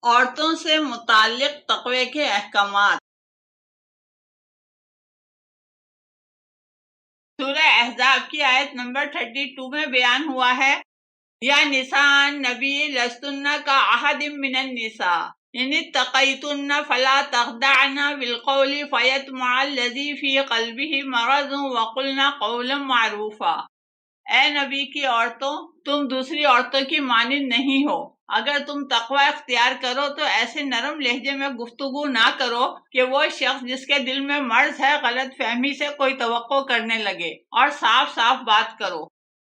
عورتوں سے متعلق تقوی کے احکامات۔ سورہ احزاب کی آیت نمبر 32 میں بیان ہوا ہے، یا نساء نبی لستن کا احد من النساء ان اتقیتن فلا تخدعن بالقول فیطمع الذی فی قلبہ مرض وقلن قولا معروفا۔ اے نبی کی عورتوں، تم دوسری عورتوں کی مانند نہیں ہو۔ اگر تم تقوی اختیار کرو تو ایسے نرم لہجے میں گفتگو نہ کرو کہ وہ شخص جس کے دل میں مرض ہے غلط فہمی سے کوئی توقع کرنے لگے، اور صاف صاف بات کرو۔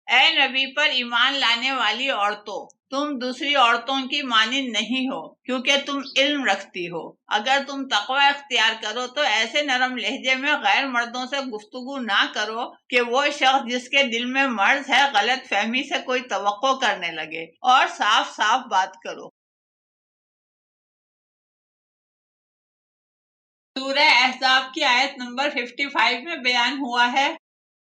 اے نبی پر ایمان لانے والی عورتوں، تم دوسری عورتوں کی مانند نہیں ہو کیونکہ تم علم رکھتی ہو۔ اگر تم تقوی اختیار کرو تو ایسے نرم لہجے میں غیر مردوں سے گفتگو نہ کرو کہ وہ شخص جس کے دل میں مرض ہے غلط فہمی سے کوئی توقع کرنے لگے، اور صاف صاف بات کرو۔ سورہ احزاب کی آیت نمبر 55 میں بیان ہوا ہے،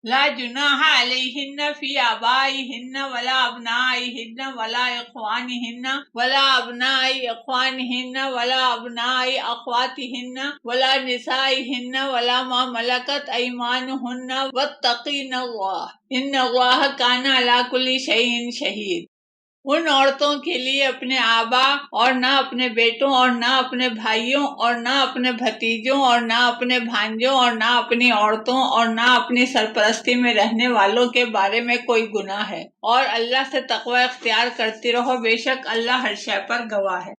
لا جناح علیہن فی آبائہن ولا ابنائہن ولا اخوانہن ولا ابنائی اخوانہن ولا ابنائی اخواتہن ولا نسائہن ولا ما ملکت ایمانہن واتقین اللہ ان اللہ کان علی کل شیء شہید۔ ان عورتوں کے لیے اپنے آبا اور نہ اپنے بیٹوں اور نہ اپنے بھائیوں اور نہ اپنے بھتیجوں اور نہ اپنے بھانجوں اور نہ اپنی عورتوں اور نہ اپنی سرپرستی میں رہنے والوں کے بارے میں کوئی گناہ ہے، اور اللہ سے تقوی اختیار کرتی رہو، بے شک اللہ ہر شے پر گواہ ہے۔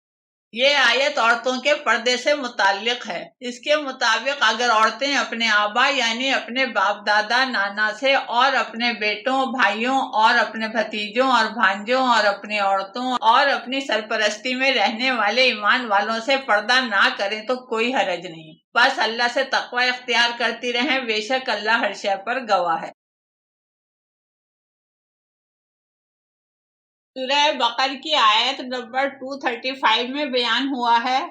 یہ آیت عورتوں کے پردے سے متعلق ہے۔ اس کے مطابق اگر عورتیں اپنے آبا یعنی اپنے باپ دادا نانا سے اور اپنے بیٹوں بھائیوں اور اپنے بھتیجوں اور بھانجوں اور اپنی عورتوں اور اپنی سرپرستی میں رہنے والے ایمان والوں سے پردہ نہ کریں تو کوئی حرج نہیں، بس اللہ سے تقوی اختیار کرتی رہیں، بے شک اللہ ہر شے پر گواہ ہے۔ سورہ بقرہ کی آیت نمبر 235 میں بیان ہوا ہے،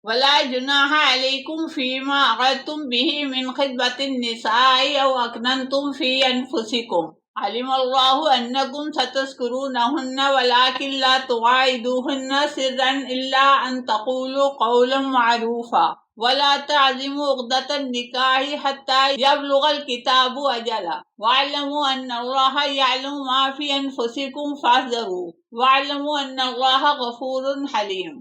وَلَا جُنَاحَ عَلَيْكُمْ فِيمَا عَقَدتُّم بِهِ مِنْ خِطْبَةِ النِّسَاءِ أَوْ أَكْنَنتُمْ فِي أَنفُسِكُمْ عَلِمَ اللَّهُ أَنَّكُمْ سَتَذْكُرُونَهُنَّ وَلَكِنْ لَا تُوَاعِدُوهُنَّ سِرًّا إِلَّا أَن تَقُولُوا قَوْلًا مَّعْرُوفًا وَلَا تَعْزِمُوا عُقْدَةَ النِّكَاحِ حَتَّىٰ يَبْلُغَ الْكِتَابُ أَجَلَهُ وَاعْلَمُوا أَنَّ اللَّهَ يَعْلَمُ مَا فِي أَنفُسِكُمْ فَاحْذَرُوهُ وَاعْلَمُوا أَنَّ اللَّهَ غَفُورٌ حَلِيمٌ۔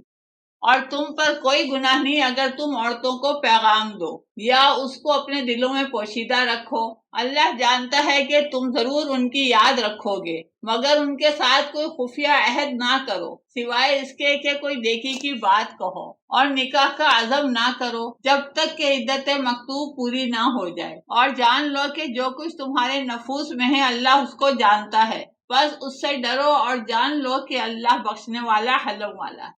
اور تم پر کوئی گناہ نہیں اگر تم عورتوں کو پیغام دو یا اس کو اپنے دلوں میں پوشیدہ رکھو۔ اللہ جانتا ہے کہ تم ضرور ان کی یاد رکھو گے، مگر ان کے ساتھ کوئی خفیہ عہد نہ کرو سوائے اس کے کہ کوئی نیکی کی بات کہو، اور نکاح کا عزم نہ کرو جب تک کہ عدت مکتوب پوری نہ ہو جائے، اور جان لو کہ جو کچھ تمہارے نفوس میں ہے اللہ اس کو جانتا ہے، بس اس سے ڈرو اور جان لو کہ اللہ بخشنے والا حلم والا ہے۔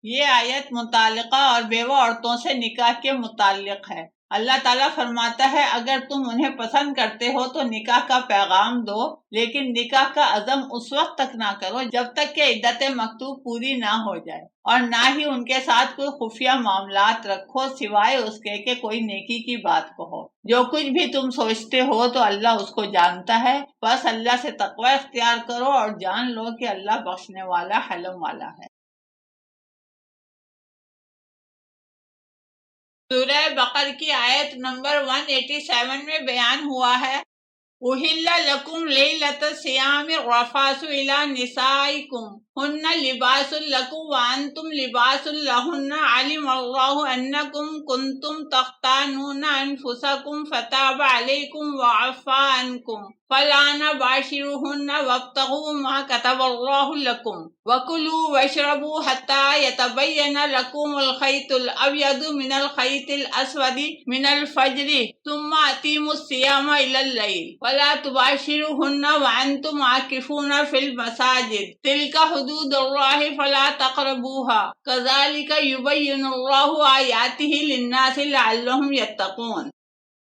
یہ آیت متعلقہ اور بیوہ عورتوں سے نکاح کے متعلق ہے۔ اللہ تعالیٰ فرماتا ہے اگر تم انہیں پسند کرتے ہو تو نکاح کا پیغام دو، لیکن نکاح کا عزم اس وقت تک نہ کرو جب تک کہ عدت مکتوب پوری نہ ہو جائے، اور نہ ہی ان کے ساتھ کوئی خفیہ معاملات رکھو سوائے اس کے کہ کوئی نیکی کی بات کہو۔ جو کچھ بھی تم سوچتے ہو تو اللہ اس کو جانتا ہے، بس اللہ سے تقوی اختیار کرو اور جان لو کہ اللہ بخشنے والا حلم والا ہے۔ سورہ بقرہ کی آیت نمبر 187 میں بیان ہوا ہے، اُحِلَّ لَكُمْ لَيْلَةَ الصِّيَامِ الرَّفَثُ إِلَىٰ نِسَائِكُمْ هُنَّ لِبَاسٌ لَكُمْ وَأَنْتُمْ لِبَاسٌ لَهُنَّ عَلِمَ اللَّهُ أَنَّكُمْ كُنتُمْ تَخْتَانُونَ أَنفُسَكُمْ فَتَابَ عَلَيْكُمْ وَعَفَا عَنْكُمْ فَالْآنَ بَاشِرُوهُنَّ وَابْتَغُوا مَا كَتَبَ اللَّهُ لَكُمْ وَكُلُوا وَاشْرَبُوا حَتَّىٰ يَتَبَيَّنَ لَكُمُ الْخَيْطُ الْأَبْيَضُ مِنَ الْخَيْطِ الْأَسْوَدِ مِنَ الْفَجْرِ ثُمَّ أَتِمُّوا الصِّيَامَ إِلَى اللَّيْلِ وَلَا تُبَاشِرُوهُنَّ وَأَنْتُمْ عَاكِفُونَ فِي الْمَسَاجِدِ تِلْكَ حُدُودُ اللَّهِ فَلَا تَقْرَبُوهَا كَذَٰلِكَ يُبَيِّنُ اللَّهُ آيَاتِهِ لِلنَّاسِ لَعَلَّهُمْ يَتَّقُونَ۔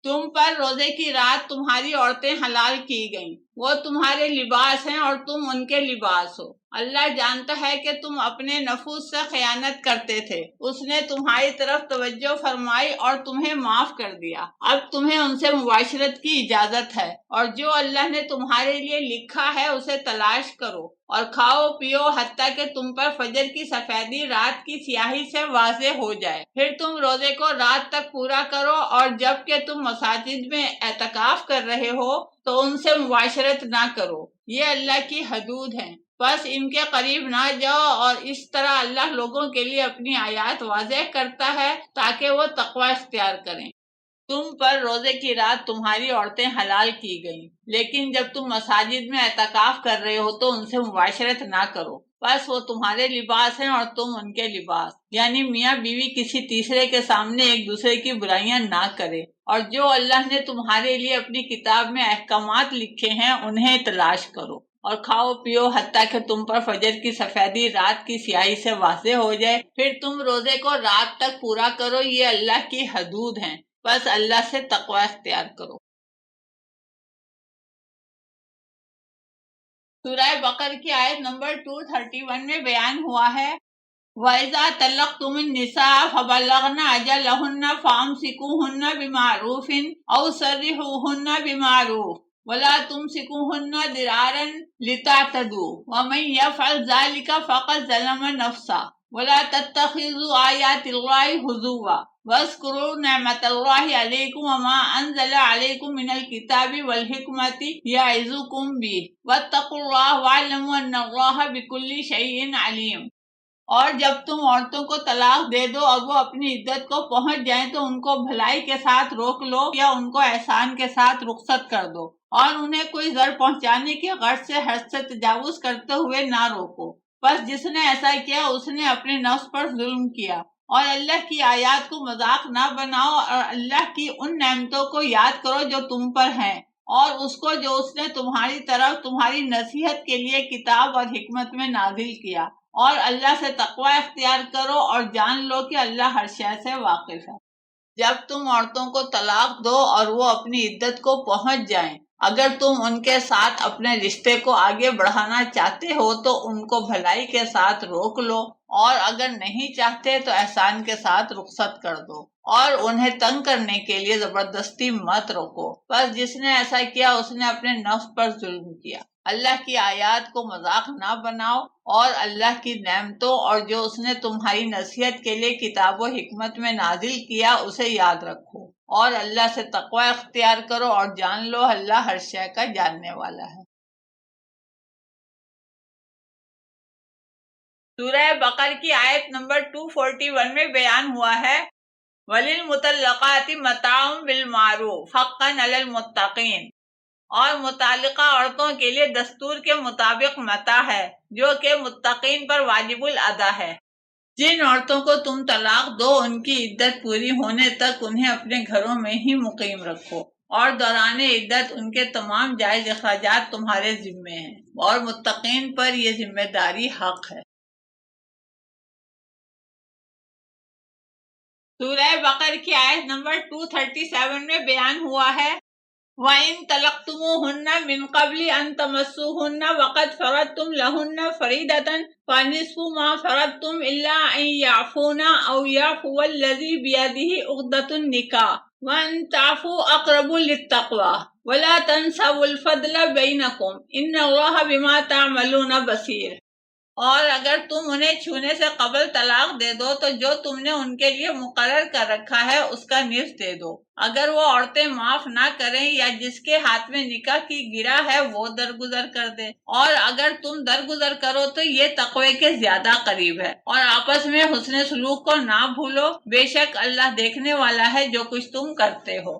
تم پر روزے کی رات تمہاری عورتیں حلال کی گئیں، وہ تمہارے لباس ہیں اور تم ان کے لباس ہو۔ اللہ جانتا ہے کہ تم اپنے نفوس سے خیانت کرتے تھے، اس نے تمہاری طرف توجہ فرمائی اور تمہیں معاف کر دیا، اب تمہیں ان سے مباشرت کی اجازت ہے، اور جو اللہ نے تمہارے لیے لکھا ہے اسے تلاش کرو اور کھاؤ پیو حتیٰ کہ تم پر فجر کی سفیدی رات کی سیاہی سے واضح ہو جائے، پھر تم روزے کو رات تک پورا کرو، اور جب کہ تم مساجد میں اعتکاف کر رہے ہو تو ان سے مباشرت نہ کرو، یہ اللہ کی حدود ہیں، بس ان کے قریب نہ جاؤ، اور اس طرح اللہ لوگوں کے لیے اپنی آیات واضح کرتا ہے تاکہ وہ تقوی اختیار کریں۔ تم پر روزے کی رات تمہاری عورتیں حلال کی گئیں، لیکن جب تم مساجد میں اعتکاف کر رہے ہو تو ان سے مباشرت نہ کرو، بس وہ تمہارے لباس ہیں اور تم ان کے لباس، یعنی میاں بیوی کسی تیسرے کے سامنے ایک دوسرے کی برائیاں نہ کرے، اور جو اللہ نے تمہارے لیے اپنی کتاب میں احکامات لکھے ہیں انہیں تلاش کرو، اور کھاؤ پیو حتیٰ کہ تم پر فجر کی سفیدی رات کی سیاہی سے واضح ہو جائے، پھر تم روزے کو رات تک پورا کرو، یہ اللہ کی حدود ہیں، بس اللہ سے تقوی اختیار کرو۔ سورہ بقرہ کی آیت نمبر 231 میں بیان ہوا ہے، وَإِذَا طَلَّقْتُمُ النِّسَاءَ فَبَلَّغْنَ أَجَلَهُنَّ فَأَمْسِكُوهُنَّ بِمَعْرُوفٍ أَوْ سَرِّحُوهُنَّ بِمَعْرُوفٍ وَلَا تُمْسِكُوهُنَّ ضِرَارًا لِتَعْتَدُوا وَمَن يَفْعَلْ ذَلِكَ فَقَدْ ظَلَمَ نَفْسَهُ وَلَا تَتَّخِذُوا آيَاتِ اللَّهِ هُزُوًا وَاذْكُرُوا نِعْمَتَ اللَّهِ عَلَيْكُمْ وَمَا أَنزَلَ عَلَيْكُم مِّنَ الْكِتَابِ وَالْحِكْمَةِ يَعِظُكُم بِهِ وَاتَّقُوا اللَّهَ وَاعْلَمُوا أَنَّ اللَّهَ بِكُلِّ شَيْءٍ عَلِيمٌ۔ اور جب تم عورتوں کو طلاق دے دو اور وہ اپنی عدت کو پہنچ جائیں تو ان کو بھلائی کے ساتھ روک لو یا ان کو احسان کے ساتھ رخصت کر دو، اور انہیں کوئی ضرر پہنچانے کی غرض سے حد سے تجاوز کرتے ہوئے نہ روکو، بس جس نے ایسا کیا اس نے اپنے نفس پر ظلم کیا، اور اللہ کی آیات کو مذاق نہ بناؤ، اور اللہ کی ان نعمتوں کو یاد کرو جو تم پر ہیں، اور اس کو جو اس نے تمہاری طرف تمہاری نصیحت کے لیے کتاب اور حکمت میں نازل کیا، اور اللہ سے تقوی اختیار کرو اور جان لو کہ اللہ ہر شے سے واقف ہے۔ جب تم عورتوں کو طلاق دو اور وہ اپنی عدت کو پہنچ جائیں، اگر تم ان کے ساتھ اپنے رشتے کو آگے بڑھانا چاہتے ہو تو ان کو بھلائی کے ساتھ روک لو، اور اگر نہیں چاہتے تو احسان کے ساتھ رخصت کر دو، اور انہیں تنگ کرنے کے لیے زبردستی مت روکو، بس جس نے ایسا کیا اس نے اپنے نفس پر ظلم کیا۔ اللہ کی آیات کو مذاق نہ بناؤ، اور اللہ کی نعمتوں اور جو اس نے تمہاری نصیحت کے لیے کتاب و حکمت میں نازل کیا اسے یاد رکھو، اور اللہ سے تقوی اختیار کرو، اور جان لو اللہ ہر شے کا جاننے والا ہے۔ سورہ بقرہ کی آیت نمبر 241 میں بیان ہوا ہے، وَلِلْمُطَلَّقَاتِ مَتَاعٌ بِالْمَعْرُوفِ حَقًّا عَلَى الْمُتَّقِينَ، اور متعلقہ عورتوں کے لیے دستور کے مطابق متاع ہے جو کہ متقین پر واجب الادا ہے۔ جن عورتوں کو تم طلاق دو ان کی عدت پوری ہونے تک انہیں اپنے گھروں میں ہی مقیم رکھو، اور دوران عدت ان کے تمام جائز اخراجات تمہارے ذمے ہیں، اور متقین پر یہ ذمہ داری حق ہے۔ سورہ بقرہ کی آیت نمبر 237 میں بیان ہوا ہے، وَإِن طَلَقْتُمُوهُنَّ مِن قَبْلِ أَن تَمَسُّوهُنَّ وَقَدْ فَرَضْتُمْ لَهُنَّ فَرِيضَةً فَنِصْفُ مَا فَرَضْتُمْ إِلَّا أَن يَعْفُونَ أَوْ يَعْفُوَ الَّذِي بِيَدِهِ عُقْدَةُ النِّكَاحِ وَأَن تَعْفُوا أَقْرَبُ لِلتَّقْوَىٰ وَلَا تَنسَوُا الْفَضْلَ بَيْنَكُمْ إِنَّ اللَّهَ بِمَا تَعْمَلُونَ بَصِيرٌ۔ اور اگر تم انہیں چھونے سے قبل طلاق دے دو تو جو تم نے ان کے لیے مقرر کر رکھا ہے اس کا نصف دے دو، اگر وہ عورتیں معاف نہ کریں یا جس کے ہاتھ میں نکاح کی گرہ ہے وہ درگزر کر دے، اور اگر تم درگزر کرو تو یہ تقوی کے زیادہ قریب ہے، اور آپس میں حسن سلوک کو نہ بھولو، بے شک اللہ دیکھنے والا ہے جو کچھ تم کرتے ہو۔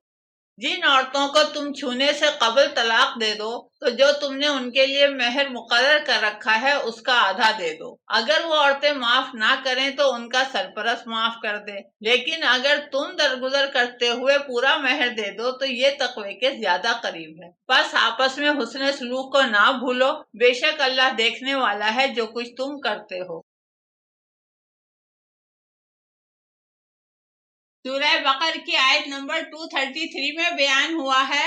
جن عورتوں کو تم چھونے سے قبل طلاق دے دو تو جو تم نے ان کے لیے مہر مقرر کر رکھا ہے اس کا آدھا دے دو، اگر وہ عورتیں معاف نہ کریں تو ان کا سرپرست معاف کر دے، لیکن اگر تم درگزر کرتے ہوئے پورا مہر دے دو تو یہ تقوی کے زیادہ قریب ہے، بس آپس میں حسن سلوک کو نہ بھولو، بے شک اللہ دیکھنے والا ہے جو کچھ تم کرتے ہو۔ سورہ بقرہ کی آیت نمبر 233 میں بیان ہوا ہے،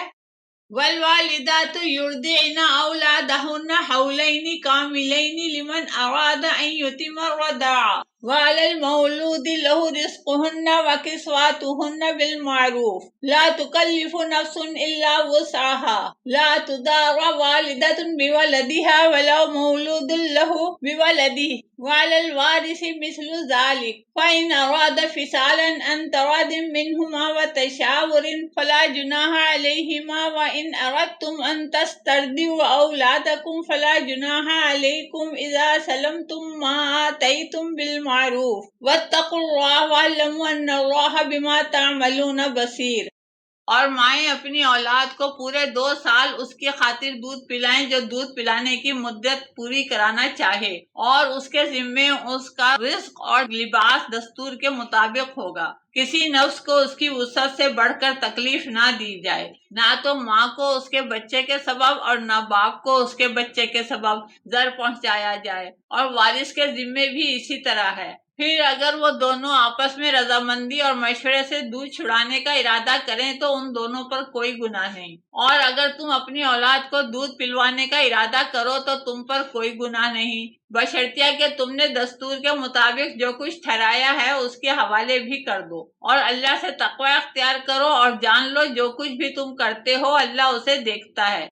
والوالدات يرضعن أولادهن حولين كاملين لمن أراد أن يتم الرضاعة وعلى المولود له رزقهن وكسوتهن بالمعروف لا تكلف نفس إلا وسعها لا تضار والدة بولدها ولو مولود له بولده وعلى الوارث مثل ذلك فإن أراد فصالا عن تراض منهما وتشاور فلا جناح عليهما وإن أردتم أن تسترضعوا أولادكم فلا جناح عليكم إذا سلمتم ما آتيتم بالمعروف واتقوا الله واعلموا أن الله بما تعملون بصير۔ اور مائیں اپنی اولاد کو پورے 2 سال اس کی خاطر دودھ پلائیں جو دودھ پلانے کی مدت پوری کرانا چاہے، اور اس کے ذمے اس کا رزق اور لباس دستور کے مطابق ہوگا۔ کسی نفس کو اس کی وسعت سے بڑھ کر تکلیف نہ دی جائے، نہ تو ماں کو اس کے بچے کے سبب اور نہ باپ کو اس کے بچے کے سبب ضرر پہنچایا جائے، اور وارث کے ذمے بھی اسی طرح ہے۔ پھر اگر وہ دونوں آپس میں رضامندی اور مشورے سے دودھ چھڑانے کا ارادہ کریں تو ان دونوں پر کوئی گناہ نہیں، اور اگر تم اپنی اولاد کو دودھ پلوانے کا ارادہ کرو تو تم پر کوئی گناہ نہیں، بشرطیہ کہ تم نے دستور کے مطابق جو کچھ ٹھہرایا ہے اس کے حوالے بھی کر دو، اور اللہ سے تقوی اختیار کرو اور جان لو جو کچھ بھی تم کرتے ہو اللہ اسے دیکھتا ہے۔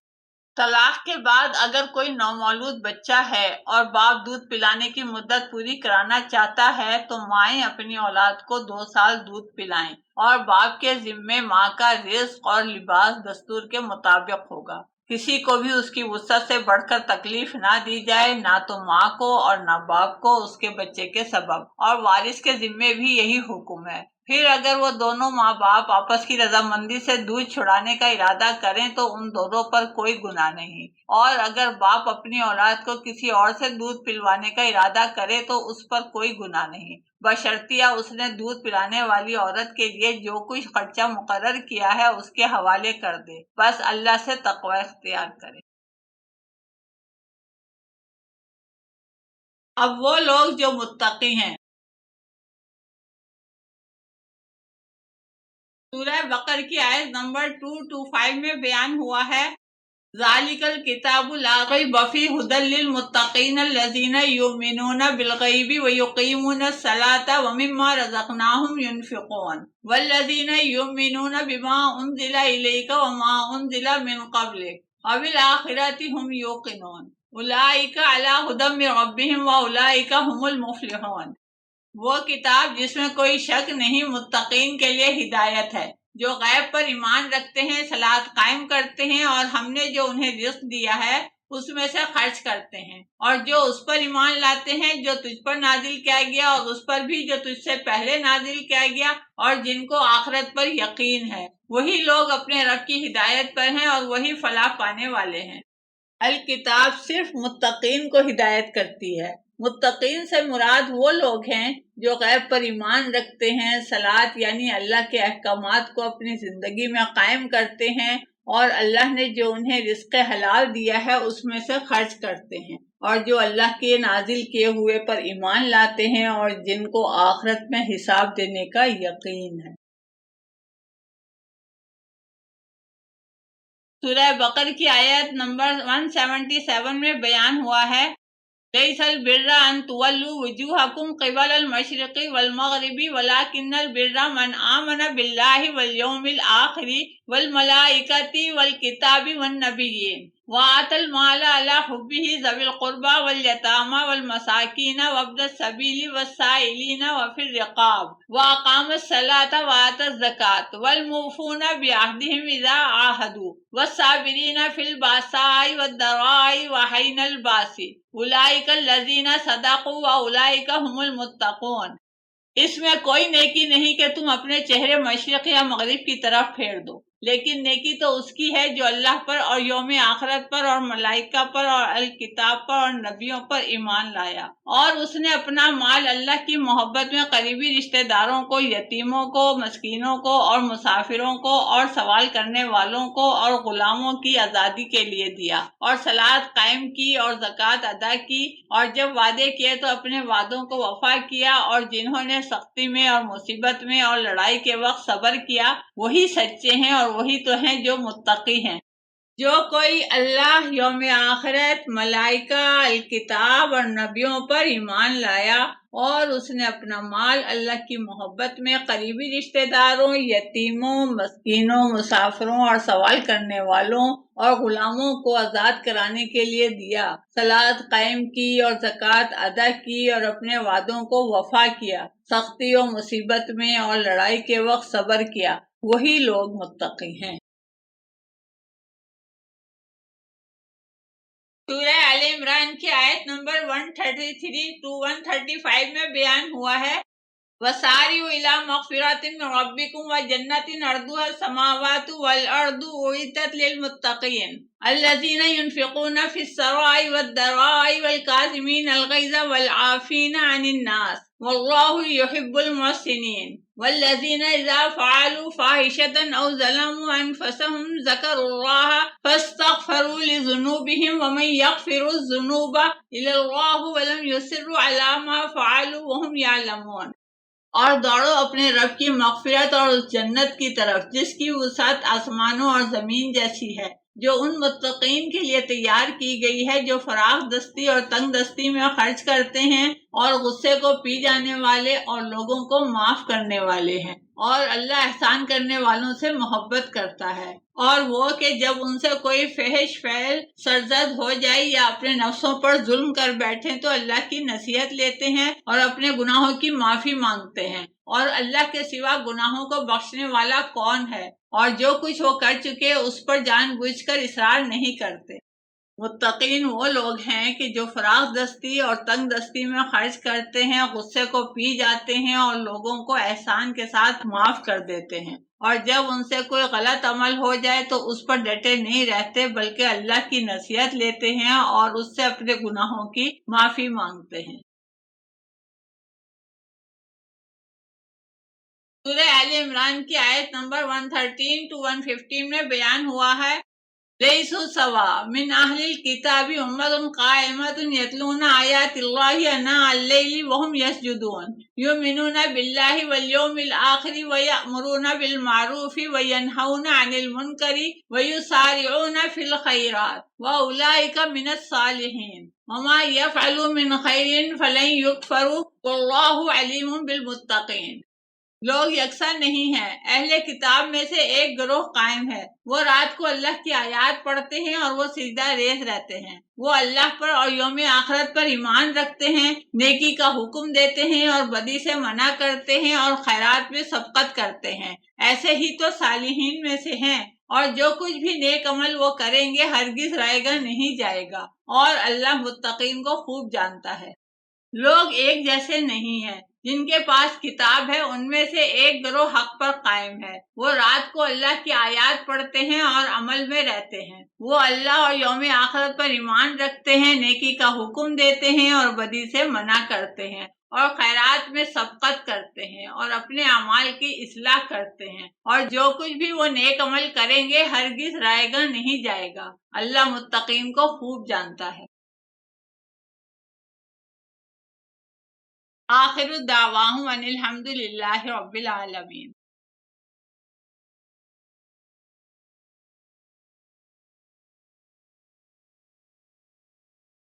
طلاق کے بعد اگر کوئی نومولود بچہ ہے اور باپ دودھ پلانے کی مدت پوری کرانا چاہتا ہے تو مائیں اپنی اولاد کو 2 سال دودھ پلائیں، اور باپ کے ذمے ماں کا رزق اور لباس دستور کے مطابق ہوگا۔ کسی کو بھی اس کی وسعت سے بڑھ کر تکلیف نہ دی جائے، نہ تو ماں کو اور نہ باپ کو اس کے بچے کے سبب، اور وارث کے ذمے بھی یہی حکم ہے۔ پھر اگر وہ دونوں ماں باپ آپس کی رضامندی سے دودھ چھڑانے کا ارادہ کریں تو ان دونوں پر کوئی گناہ نہیں، اور اگر باپ اپنی اولاد کو کسی اور سے دودھ پلوانے کا ارادہ کرے تو اس پر کوئی گناہ نہیں، بشرطیہ اس نے دودھ پلانے والی عورت کے لیے جو کچھ خرچہ مقرر کیا ہے اس کے حوالے کر دے، بس اللہ سے تقوی اختیار کرے۔ اب وہ لوگ جو متقی ہیں۔ سورہ بقرہ کی آیت نمبر 225 میں بیان ہوا ہے ذالک الکتاب لا ریب فیہ ھدی للمتقین الذین یؤمنون بالغیب ویقیمون الصلاۃ ومما رزقناہم ینفقون والذین یؤمنون بما انزل الیک وما انزل من قبلک وبالآخرۃ ھم یوقنون اولئک علی ھدی من ربہم واولئک ھم المفلحون۔ وہ کتاب جس میں کوئی شک نہیں متقین کے لیے ہدایت ہے، جو غیب پر ایمان رکھتے ہیں، صلاۃ قائم کرتے ہیں، اور ہم نے جو انہیں رزق دیا ہے اس میں سے خرچ کرتے ہیں، اور جو اس پر ایمان لاتے ہیں جو تجھ پر نازل کیا گیا اور اس پر بھی جو تجھ سے پہلے نازل کیا گیا، اور جن کو آخرت پر یقین ہے، وہی لوگ اپنے رب کی ہدایت پر ہیں اور وہی فلاح پانے والے ہیں۔ الکتاب صرف متقین کو ہدایت کرتی ہے۔ متقین سے مراد وہ لوگ ہیں جو غیب پر ایمان رکھتے ہیں، صلاۃ یعنی اللہ کے احکامات کو اپنی زندگی میں قائم کرتے ہیں، اور اللہ نے جو انہیں رزق حلال دیا ہے اس میں سے خرچ کرتے ہیں، اور جو اللہ کے نازل کیے ہوئے پر ایمان لاتے ہیں اور جن کو آخرت میں حساب دینے کا یقین ہے۔ سورہ بقرہ کی آیت نمبر 177 میں بیان ہوا ہے لَيْسَ الْبِرَّ أَن تُوَلُّوا وُجُوهَكُمْ قِبَلَ الْمَشْرِقِ وَالْمَغْرِبِ وَلَكِنَّ الْبِرَّ مَنْ آمَنَ بِاللَّهِ وَالْيَوْمِ الْآخِرِ وَالْمَلَائِكَةِ وَالْكِتَابِ وَالنَّبِيِّينَ وَآتَى الْمَالَ عَلَى حُبِّهِ ذَوِي الْقُرْبَى وَالْيَتَامَى وَالْمَسَاكِينَ وَابْنَ السَّبِيلِ وَالسَّائِلِينَ وَفِي الرِّقَابِ وَأَقَامَ الصَّلَاةَ وَآتَى الزَّكَاةَ وَالْمُوفُونَ بِعَهْدِهِمْ إِذَا عَاهَدُوا وَالصَّابِرِينَ فِي الْبَأْسَاءِ وَالضَّرَّاءِ وَحِينَ الْبَأْسِ اولئک الذین صدقوا واولئک هم المتقون۔ اس میں کوئی نیکی نہیں کہ تم اپنے چہرے مشرق یا مغرب کی طرف پھیر دو، لیکن نیکی تو اس کی ہے جو اللہ پر اور یوم آخرت پر اور ملائکہ پر اور الکتاب پر اور نبیوں پر ایمان لایا، اور اس نے اپنا مال اللہ کی محبت میں قریبی رشتہ داروں کو، یتیموں کو، مسکینوں کو اور مسافروں کو اور سوال کرنے والوں کو اور غلاموں کی آزادی کے لیے دیا، اور صلاۃ قائم کی اور زکوٰۃ ادا کی، اور جب وعدے کیے تو اپنے وعدوں کو وفا کیا، اور جنہوں نے سختی میں اور مصیبت میں اور لڑائی کے وقت صبر کیا وہی سچے ہیں اور وہی تو ہیں جو متقی ہیں۔ جو کوئی اللہ، یوم آخرت، ملائکہ، الکتاب اور نبیوں پر ایمان لایا اور اس نے اپنا مال اللہ کی محبت میں قریبی رشتہ داروں، یتیموں، مسکینوں، مسافروں اور سوال کرنے والوں اور غلاموں کو آزاد کرانے کے لیے دیا، صلاۃ قائم کی اور زکوٰۃ ادا کی اور اپنے وعدوں کو وفا کیا، سختی و مصیبت میں اور لڑائی کے وقت صبر کیا، وہی لوگ متقی ہیں۔ سورہ آل عمران کی آیت نمبر 133 to 135 میں بیان ہوا ہے، وَسَارِعُوا إِلَىٰ مَغْفِرَةٍ مِّن رَّبِّكُمْ وَجَنَّةٍ عَرْضُهَا السَّمَاوَاتُ وَالْأَرْضُ أُعِدَّتْ لِلْمُتَّقِينَ الَّذِينَ يُنفِقُونَ فِي السَّرَّاءِ وَالضَّرَّاءِ وَالْكَاظِمِينَ الْغَيْظَ وَالْعَافِينَ عَنِ النَّاسِ وَاللَّهُ يُحِبُّ الْمُحْسِنِينَ وَالَّذِينَ إِذَا فَعَلُوا فَاحِشَةً أَوْ ظَلَمُوا أَنفُسَهُمْ ذَكَرُوا اللَّهَ فَاسْتَغْفَرُوا لِذُنُوبِهِمْ وَمَن يَغْفِرُ الذُّنُوبَ إِلَّا اللَّهُ وَلَمْ يُصِرُّوا عَلَىٰ مَا فَعَلُوا وَهُمْ يَعْلَمُونَ۔ اور دوڑو اپنے رب کی مغفرت اور اس جنت کی طرف جس کی وسعت آسمانوں اور زمین جیسی ہے، جو ان متقین کے لیے تیار کی گئی ہے جو فراخ دستی اور تنگ دستی میں خرچ کرتے ہیں اور غصے کو پی جانے والے اور لوگوں کو معاف کرنے والے ہیں، اور اللہ احسان کرنے والوں سے محبت کرتا ہے۔ اور وہ کہ جب ان سے کوئی فحش فعل سرزد ہو جائے یا اپنے نفسوں پر ظلم کر بیٹھیں تو اللہ کی نصیحت لیتے ہیں اور اپنے گناہوں کی معافی مانگتے ہیں، اور اللہ کے سوا گناہوں کو بخشنے والا کون ہے، اور جو کچھ وہ کر چکے اس پر جان بوجھ کر اصرار نہیں کرتے۔ متقین وہ لوگ ہیں کہ جو فراخ دستی اور تنگ دستی میں خرچ کرتے ہیں، غصے کو پی جاتے ہیں اور لوگوں کو احسان کے ساتھ معاف کر دیتے ہیں، اور جب ان سے کوئی غلط عمل ہو جائے تو اس پر ڈٹے نہیں رہتے بلکہ اللہ کی نصیحت لیتے ہیں اور اس سے اپنے گناہوں کی معافی مانگتے ہیں۔ سورہ آل عمران کی آیت نمبر 113 to 115 میں بیان ہوا ہے، لَيْسُوا سَوَاءً مِّنْ أَهْلِ الْكِتَابِ أُمَّةٌ قَائِمَةٌ يَتْلُونَ آيَاتِ اللَّهِ آنَاءَ اللَّيْلِ وَهُمْ يَسْجُدُونَ يُؤْمِنُونَ بِاللَّهِ وَالْيَوْمِ الْآخِرِ وَيَأْمُرُونَ بِالْمَعْرُوفِ وَيَنْهَوْنَ عَنِ الْمُنكَرِ وَيُسَارِعُونَ فِي الْخَيْرَاتِ وَأُولَٰئِكَ مِنَ الصَّالِحِينَ وَمَا يَفْعَلُوا مِنْ خَيْرٍ فَلَن يُكْفَرُوا وَاللَّهُ عَلِيمٌ بِالْمُتَّقِينَ۔ لوگ یکساں نہیں ہیں، اہل کتاب میں سے ایک گروہ قائم ہے، وہ رات کو اللہ کی آیات پڑھتے ہیں اور وہ سجدہ ریز رہتے ہیں، وہ اللہ پر اور یوم آخرت پر ایمان رکھتے ہیں، نیکی کا حکم دیتے ہیں اور بدی سے منع کرتے ہیں اور خیرات میں سبقت کرتے ہیں، ایسے ہی تو صالحین میں سے ہیں، اور جو کچھ بھی نیک عمل وہ کریں گے ہرگز رائے گا نہیں جائے گا، اور اللہ متقین کو خوب جانتا ہے۔ لوگ ایک جیسے نہیں ہیں، جن کے پاس کتاب ہے ان میں سے ایک گروہ حق پر قائم ہے، وہ رات کو اللہ کی آیات پڑھتے ہیں اور عمل میں رہتے ہیں، وہ اللہ اور یوم آخرت پر ایمان رکھتے ہیں، نیکی کا حکم دیتے ہیں اور بدی سے منع کرتے ہیں، اور خیرات میں سبقت کرتے ہیں اور اپنے اعمال کی اصلاح کرتے ہیں، اور جو کچھ بھی وہ نیک عمل کریں گے ہرگز رائے گا نہیں جائے گا، اللہ متقین کو خوب جانتا ہے۔ آخر دعواہم ان الحمد للہ رب العالمین۔